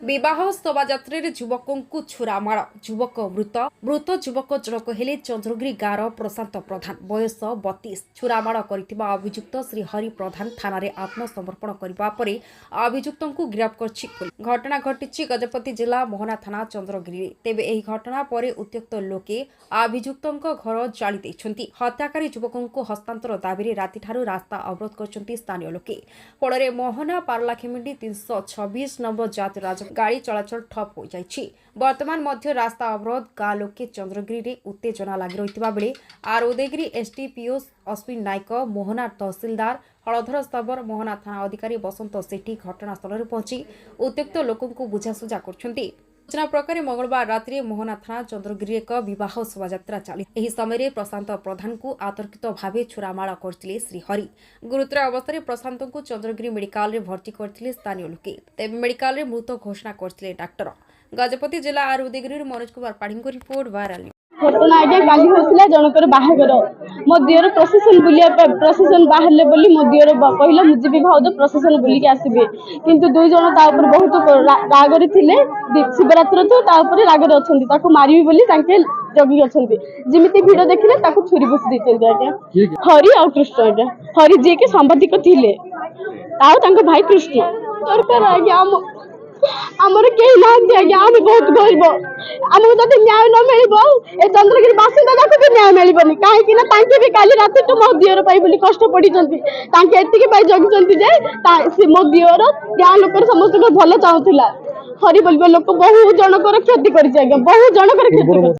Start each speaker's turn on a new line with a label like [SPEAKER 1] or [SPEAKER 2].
[SPEAKER 1] विवाह शोभायात्रा युवकों को छुरामाड़ युवक मृत युवक जनक हेले चंद्रगिरी गाँव प्रशांत प्रधान बयस 32 छुरामाड़ कर अभियुक्त श्रीहरि प्रधान थाना रे आत्मसमर्पण करने पर अभियुक्त को गिरफ्त कर घटना घटी गजपति जिला मोहना थाना चंद्रगिरी तेबे एही घटना पर उत्त्यक्त लोके अभियुक्त घर जाली देइछन्ति हत्याकारी युवकों को हस्तांतर दाबी राति ठारू रास्ता अवरोध करछन्ति स्थानीय लोके फल मोहना पारलाखेमुंडी 326 नंबर जाति राज गाड़ी चलाचल ठप हो जाइछि। वर्तमान मध्य रास्ता अवरोध गाँ लोके चंद्रगिरी रे उत्तेजना लागि रहितबा बेले आर उदयगिरी एसडीपीओ अश्विन नायक मोहना तहसीलदार हलधर स्तंभर मोहना थाना अधिकारी बसंत सेठी घटनास्थल में पहुंची उत्त्यक्त लोकों को बुझासुझा करछन्ति। सूचना प्रकार मंगलवार रात्रि मोहना थाना चंद्रगिरी एक विवाह शोभायात्रा चली एही समय प्रशांत प्रधान को आतर्कित भावे छुरामाड़ करथिले श्रीहरि गुरुतर अवस्था प्रशांत को चंद्रगिरी मेडिकल रे भर्ती करथिले स्थानीय लोके तेबे मेडिकल रे मृत घोषणा करथिले डाक्टर। गजपति जिला आर उदयगिरी मनोज कुमार पाढ़ी को रिपोर्ट वायरल।
[SPEAKER 2] घटना आज्ञा काली होता जनकर बाहागर मो दियर प्रशासन बुलिया प्रशासन बाहर बोली मो दियर कहला मुझे भी भाव प्रशासन बुलिक आसबे किंतु दुई जन बहुत रागरे थिले शिवरात्र तो रागरे अच्छा मारिबी बोली जगी अच्छा जमी भिड़ देखिले छुरी भूसी देते आज्ञा हरि आ कृष्ण आज्ञा हरि जी के सांबादिक थिले भाई कृष्ण सरकार आज्ञा आमर कहीं ना आज्ञा आम बहुत गरीब आमको जब न्याय न मिल चंद्रगिरी बासिंदा भी न्याय मिलबनी कहीं भी काली रात तो मो दियर कष्ट पड़ी जगी जे मो दियर गाँ लोक समस्त भल चाहूला हरि बोल लोक बहुत जनकर क्षति कर बहुत जनकर क्षति